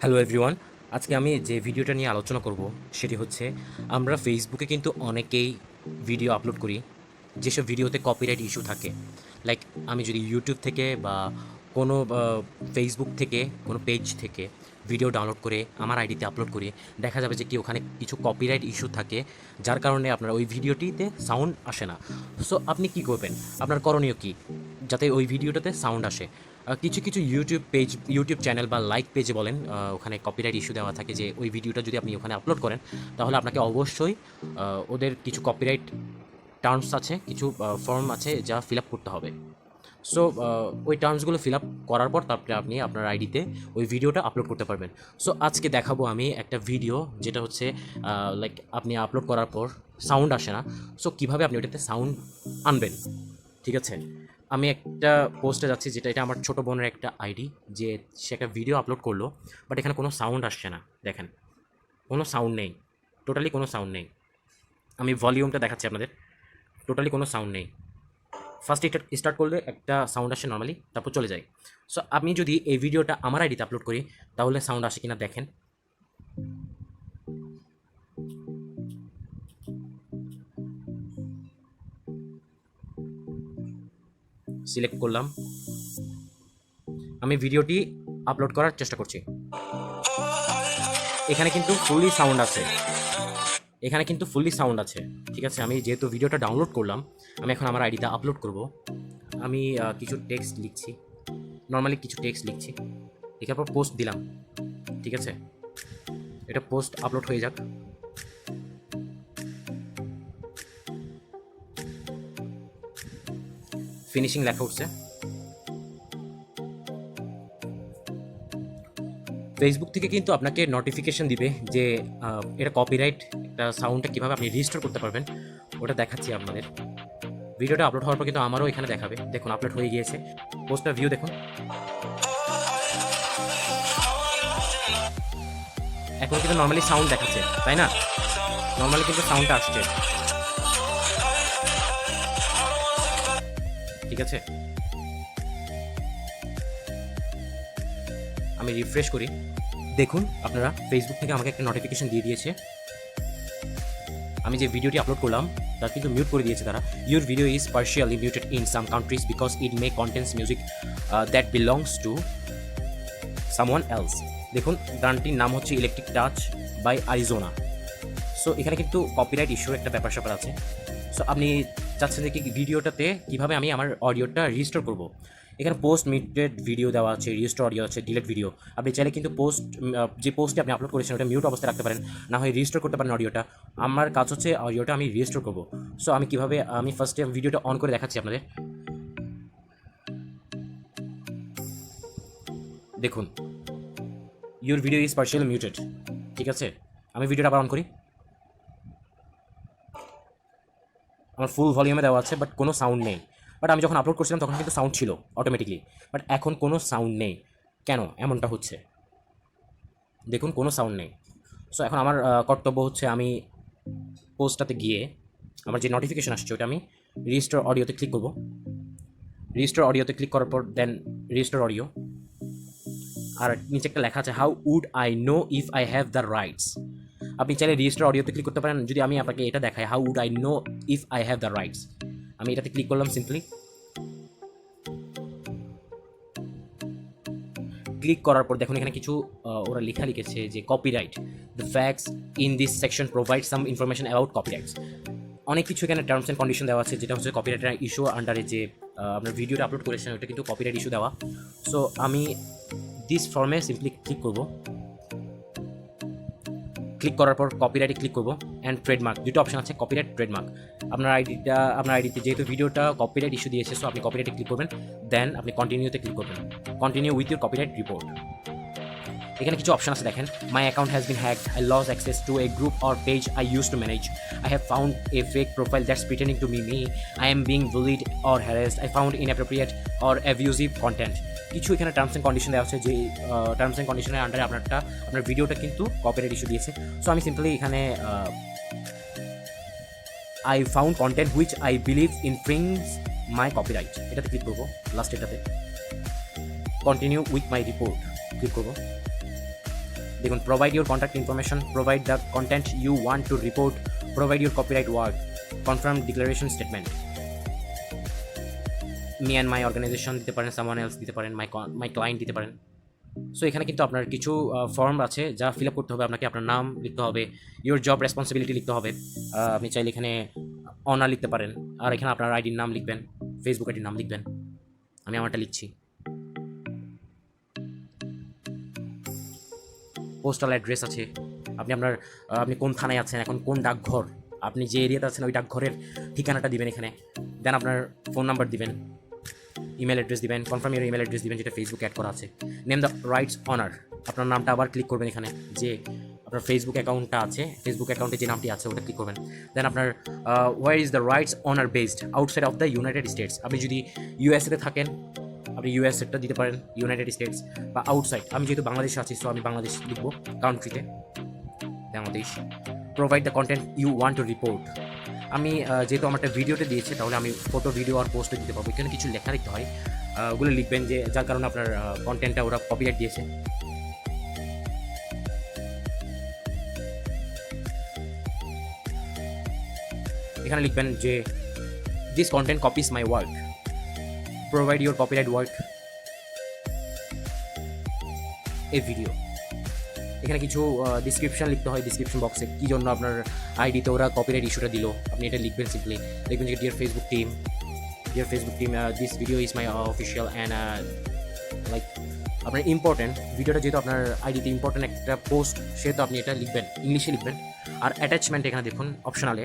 Hello everyone, আজকে আমি যে ভিডিওটা নিয়ে আলোচনা করব সেটি হচ্ছে আমরা ফেসবুকে কিন্তু অনেকেই ভিডিও আপলোড করি যেসব ভিডিওতে কপিরাইট ইস্যু থাকে। লাইক আমি যদি ইউটিউব থেকে বা কোনো ফেসবুক থেকে কোনো পেজ থেকে ভিডিও ডাউনলোড করে আমার আইডিতে আপলোড করি, দেখা যাবে যে কি ওখানে কিছু কপিরাইট ইস্যু থাকে, যার কারণে আপনার ওই ভিডিওটিতে সাউন্ড আসে না। সো আপনি কি করবেন? আপনার করণীয় কি যাতে ওই ভিডিওটাতে সাউন্ড আসে? কিছু কিছু ইউটিউব চ্যানেল বা লাইক পেজে বলেন, ওখানে কপিরাইট ইস্যু দেওয়া থাকে যে ওই ভিডিওটা যদি আপনি ওখানে আপলোড করেন তাহলে আপনাকে অবশ্যই ওদের কিছু কপিরাইট টার্মস আছে, কিছু ফর্ম আছে যা ফিল আপ করতে হবে। সো ওই টার্মসগুলো ফিল আপ করার পর তারপরে আপনি আপনার আইডিতে ওই ভিডিওটা আপলোড করতে পারবেন। সো আজকে দেখাবো আমি একটা ভিডিও যেটা হচ্ছে লাইক আপনি আপলোড করার পর সাউন্ড আসে না। সো কীভাবে আপনি ওইটাতে সাউন্ড আনবেন, ঠিক আছে? আমি একটা পোস্টে যাচ্ছি, যেটা এটা আমার ছোটো বোনের একটা আইডি, যে সে একটা ভিডিও আপলোড করলো, বাট এখানে কোনো সাউন্ড আসছে না। দেখেন, কোনো সাউন্ড নেই, টোটালি কোনো সাউন্ড নেই। আমি ভলিউমটা দেখাচ্ছি আপনাদের, টোটালি কোনো সাউন্ড নেই। ফার্স্ট এটা স্টার্ট করলে একটা সাউন্ড আসে নর্মালি, তারপর চলে যায়। সো আমি যদি এই ভিডিওটা আমার আইডিতে আপলোড করি তাহলে সাউন্ড আসে কিনা দেখেন। সিলেক্ট করলাম, আমি ভিডিওটি আপলোড করার চেষ্টা করছি। এখানে কিন্তু ফুললি সাউন্ড আছে, এখানে কিন্তু ফুললি সাউন্ড আছে, ঠিক আছে? আমি যেহেতু ভিডিওটা ডাউনলোড করলাম, আমি এখন আমার আইডিতে আপলোড করব। আমি কিছু টেক্সট লিখছি, নর্মালি কিছু টেক্সট লিখছি, লেখার পর পোস্ট দিলাম, ঠিক আছে? এটা পোস্ট আপলোড হয়ে যাক। ফিনিশিং লেখা উঠছে। ফেসবুক থেকে কিন্তু আপনাকে নোটিফিকেশন দিবে যে এটা কপিরাইট, একটা সাউন্ডটা কীভাবে আপনি রেজিস্টার করতে পারবেন ওটা দেখাচ্ছি আপনাদের। ভিডিওটা আপলোড হওয়ার পর কিন্তু আমারও এখানে দেখাবে, দেখুন আপলোড হয়ে গিয়েছে। পোস্টটা ভিউ দেখুন, এখন কিন্তু নর্মালি সাউন্ড দেখাচ্ছে, তাই না? নর্মালি কিন্তু সাউন্ডটা আসছে, ঠিক আছে? আমি রিফ্রেশ করি, দেখুন আপনারা ফেসবুক থেকে আমাকে একটা নোটিফিকেশন দিয়ে দিয়েছে। আমি যে ভিডিওটি আপলোড করলাম তার কিন্তু মিউট করে দিয়েছে তারা। Your video is partially muted in some countries because it may contents music that belongs to someone else. দেখুন গানটির নাম হচ্ছে electric touch by Arizona. So এখানে কিন্তু কপিরাইট ইস্যুর একটা ব্যাপার স্যাপার আছে। সো আপনি চাচ্ছেন যে কি ভিডিওটাতে কীভাবে আমি আমার অডিওটা রিস্টোর করব। এখানে পোস্ট মিউটেড ভিডিও দেওয়া আছে, রিস্টোর অডিও আছে, ডিলেট ভিডিও। আপনি চাইলে কিন্তু যে পোস্টে আপনি আপলোড করেছেন ওটা মিউট অবস্থায় রাখতে পারেন, না হয় রিস্টোর করতে পারেন অডিওটা। আমার কাজ হচ্ছে অডিওটা আমি রিস্টোর করব। সো আমি কীভাবে, আমি ফার্স্টে ভিডিওটা অন করে দেখাচ্ছি আপনাদের। দেখুন, your video is partially muted, ঠিক আছে? আমি ভিডিওটা আবার অন করি, আমার ফুল ভলিউমে দেওয়া আছে বাট কোনো সাউন্ড নেই। বাট আমি যখন আপলোড করছিলাম তখন কিন্তু সাউন্ড ছিল অটোমেটিকলি, বাট এখন কোনো সাউন্ড নেই। কেন এমনটা হচ্ছে? দেখুন কোনো সাউন্ড নেই। সো এখন আমার কর্তব্য হচ্ছে আমি পোস্টটাতে গিয়ে আমার যে নোটিফিকেশন আসছে ওটা আমি রিস্টোর অডিওতে ক্লিক করব। রিস্টোর অডিওতে ক্লিক করার পর দেন রিস্টোর অডিও, আর নিচে একটা লেখা আছে how would I know if I have the rights. আপনি চাইলে রেজিস্টার অডিওতে ক্লিক করতে পারেন। যদি আমি আপনাকে এটা দেখাই how would I know if I have the rights, আমি এটাতে ক্লিক করলাম। সিম্পলি ক্লিক করার পর দেখুন এখানে কিছু ওরা লেখা লিখেছে যে copyright, the facts in this section provide some information about copyrights. অনেক কিছু এখানে টার্মস অ্যান্ড কন্ডিশন দেওয়া আছে, যেটা হচ্ছে কপিরাইটের ইস্যু আন্ডারে যে আপনার ভিডিওটা আপলোড করেছেন ওটা কিন্তু কপিরাইট ইস্যু দেওয়া। সো আমি দিস ফর্মে সিম্পলি ক্লিক করব। ক্লিক করার পর কপিরাইটে ক্লিক করব অ্যান্ড ট্রেডমার্ক, দুটো অপশন আছে, কপিরাইট ট্রেডমার্ক। আপনার আইডিতে যেহেতু ভিডিওটা কপিরাইট ইস্যু দিয়েছে, সো আপনি কপিরাইটে ক্লিক করবেন, দেন আপনি কন্টিনিউতে ক্লিক করবেন, continue with your copyright report. এখানে কিছু অপশন আছে দেখেন, my account has been hacked, I lost access to a group or page I use to manage, I have found a fake profile that's pretending to me, I am being bullied or harassed, I found inappropriate or abusive content. কিছু এখানে terms and condition দেওয়া আছে, যে terms and কন্ডিশনের আন্ডারে আপনার ভিডিওটা কিন্তু কপিরাইট ইস্যু দিয়েছে। সো আমি সিম্পলি এখানে I found content which I believe infringes my copyright, এটাতে ক্লিক করবো, লাস্ট এটাতে continue with my report click করবো। দেখুন, provide your contact information, provide the content you want to report, provide your copyright work, confirm declaration statement, me and my organization দিতে পারেন, someone else দিতে পারেন, মাই client দিতে পারেন। So এখানে কিন্তু আপনার কিছু ফর্ম আছে যা ফিল আপ করতে হবে আপনাকে। আপনার নাম লিখতে হবে, ইউর জব রেসপন্সিবিলিটি লিখতে হবে। আপনি চাইলে এখানে অনার লিখতে পারেন, আর এখানে আপনার আইডির নাম লিখবেন, ফেসবুক আইডির নাম লিখবেন। আমি আমারটা লিখছি। পোস্টাল অ্যাড্রেস আছে, আপনি কোন থানায় আছেন, এখন কোন ডাকঘর, আপনি যে এরিয়াতে আছেন ওই ডাকঘরের ঠিকানাটা দিবেন এখানে। দেন আপনার ফোন নাম্বার দিবেন, ইমেল অ্যাড্রেস দিবেন, কনফার্ম ইউর ইমেল অ্যাড্রেস দিবেন যেটা ফেসবুক অ্যাড করা আছে। নেম দ্য রাইটস অনার, আপনার নামটা আবার ক্লিক করবেন এখানে, যে আপনার ফেসবুক অ্যাকাউন্টটা আছে, ফেসবুক অ্যাকাউন্টে যে নামটি আছে ওটা ক্লিক করবেন। দেন আপনার where is the rights owner based outside of the United States. আপনি যদি ইউএসএতে থাকেন আপনি ইউএসএটা দিতে পারেন, ইউনাইটেড স্টেটস বা আউটসাইড। আমি যেহেতু বাংলাদেশে আছি সো আমি বাংলাদেশ লিখবো, কান্ট্রিতে Bangladesh. Provide the content you want to report. আমি যেহেতু আমার একটা ভিডিওতে দিয়েছে তাহলে আমি ফটো, ভিডিও আর পোস্টে দিতে পারবো। এখানে কিছু লেখা লিখতে হয়, ওগুলো লিখবেন যে যার কারণে আপনার কন্টেন্টটা ওরা কপিরাইট দিয়েছে। এখানে লিখবেন যে this content copies my work, provide your copyright work A video. এখানে কিছু ডিসক্রিপশন লিখতে হয়, ডিসক্রিপশন বক্সে কী জন্য আপনার আইডিতে ওরা কপিরাইট ইস্যুটা দিল আপনি এটা লিখবেন। সিম্পলি লিখবেন যে dear Facebook team, this video is my official and like আপনার ইম্পর্টেন্ট ভিডিওটা, যেহেতু আপনার আইডিতে ইম্পর্টেন্ট একটা পোস্ট সেহেতু আপনি এটা লিখবেন, ইংলিশে লিখবেন। আর অ্যাটাচমেন্ট এখানে দেখুন অপশনালে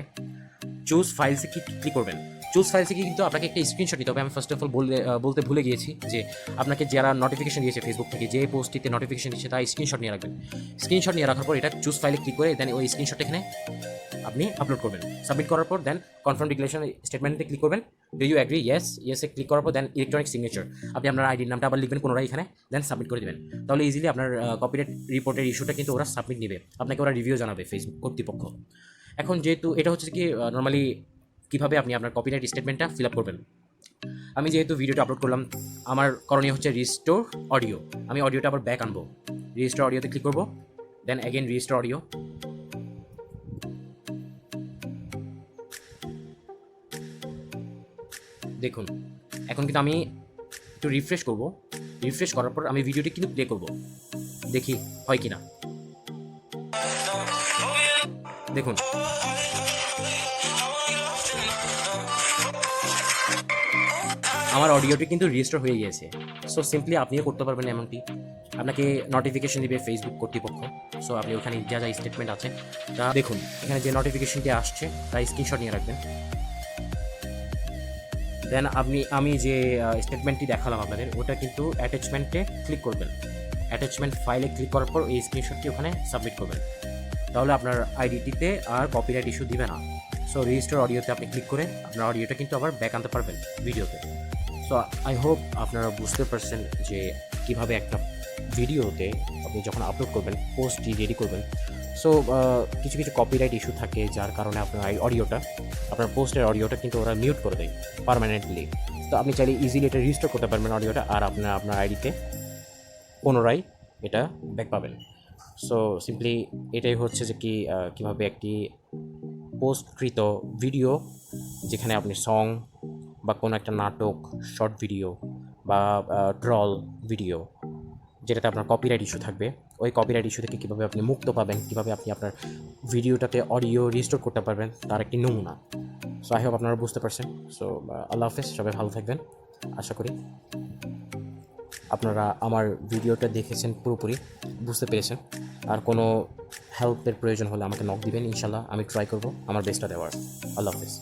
চুজ ফাইলসে ক্লিক করবেন। চুজ ফাইলসে কিন্তু আপনাকে একটা স্ক্রিনশট নিতে হবে। আমি ফার্স্ট অফ অল বলতে ভুলে গিয়েছি যে আপনাকে যারা নোটিফিকেশন দিয়েছে ফেসবুক থেকে, যে পোস্টটিতে নোটিফিকেশন দিচ্ছে তার স্ক্রিনশট নিয়ে রাখবেন। স্ক্রিনশট নিয়ে রাখার পর এটা চুজ ফাইলে ক্লিক করে দেন ওই স্ক্রিনশট এখানে আপনি আপলোড করবেন। সাবমিট করার পর দেন কনফার্ম ডিক্লারেশন স্টেটমেন্টে ক্লিক করবেন। Do you agree? ইয়েসে ক্লিক করার পর দেন ইলেকট্রনিক সিগনেচার, আপনি আপনার আইডির নামটা আবার লিখবেন পুনরায় এখানে, দেন সাবমিট করে দেবেন। তাহলে ইজিলি আপনার কপিরাইট রিপোর্টের ইস্যুটা কিন্তু ওরা সাবমিট নেবে, আপনাকে ওরা রিভিউ জানাবে ফেসবুক কর্তৃপক্ষ। এখন যেহেতু এটা হচ্ছে কি নর্মালি কীভাবে আপনি আপনার কপিরাইট স্টেটমেন্টটা ফিল আপ করবেন। আমি যেহেতু ভিডিওটা আপলোড করলাম, আমার করণীয় হচ্ছে রিস্টোর অডিও। আমি অডিওটা আবার ব্যাক আনবো, রিস্টোর অডিওতে ক্লিক করবো, দেন অ্যাগেন রিস্টোর অডিও। দেখুন এখন কিন্তু আমি একটু রিফ্রেশ করব, রিফ্রেশ করার পর আমি ভিডিওটি কিন্তু প্লে করব, দেখি হয় কিনা। দেখুন আমার অডিওটি কিন্তু রেজিস্টার হয়ে গিয়েছে। সো সিম্পলি আপনিও করতে পারবেন এমনটি। আপনাকে নোটিফিকেশন দিবে ফেসবুক কর্তৃপক্ষ, সো আপনি ওখানে যা যা স্টেটমেন্ট আছে তা দেখুন। এখানে যে নোটিফিকেশনটি আসছে তাই স্ক্রিনশট নিয়ে রাখবেন। দেন আমি যে স্টেটমেন্টটি দেখালাম আপনাদের ওটা কিন্তু অ্যাটাচমেন্টে ক্লিক করবেন। অ্যাটাচমেন্ট ফাইলে ক্লিক করার পর এই স্ক্রিনশটটি ওখানে সাবমিট করবেন। তাহলে আপনার আইডিটিতে আর কপিরাইট ইস্যু দিবে না। সো রেজিস্টার অডিওতে আপনি ক্লিক করে আপনার অডিওটা কিন্তু আবার ব্যাক আনতে পারবেন ভিডিওতে। সো আই হোপ আপনারা বুঝতে পারছেন যে কীভাবে একটা ভিডিওতে আপনি যখন আপলোড করবেন, পোস্টটি রেডি করবেন। সো কিছু কিছু কপিরাইট ইস্যু থাকে যার কারণে আপনার আপনার পোস্টের অডিওটা কিন্তু ওরা মিউট করে দেয় পার্মানেন্টলি। তো আপনি চাইলে ইজিলি এটা রিস্টোর করতে পারবেন অডিওটা, আর আপনার আইডিতে পুনরায় এটা ব্যাক পাবেন। সো সিম্পলি এটাই হচ্ছে যে কীভাবে একটি পোস্টকৃত ভিডিও, যেখানে আপনি সং বা কোনো একটা নাটক, শর্ট ভিডিও বা ট্রল ভিডিও যেটাতে আপনার কপিরাইট ইস্যু থাকবে, ওই কপিরাইট ইস্যু থেকে কীভাবে আপনি মুক্ত পাবেন, কীভাবে আপনি আপনার ভিডিওটাতে অডিও রিস্টোর করতে পারবেন তার একটি নমুনা। সো আই হোপ আপনারা বুঝতে পারছেন। সো আল্লাহ হাফেজ, সবাই ভালো থাকবেন। আশা করি আপনারা আমার ভিডিওটা দেখেছেন, পুরোপুরি বুঝতে পেরেছেন। আর কোনো হেল্পের প্রয়োজন হলে আমাকে নক দিবেন, ইনশাল্লাহ আমি ট্রাই করব আমার বেস্টটা দেওয়ার। আল্লাহ হাফেজ।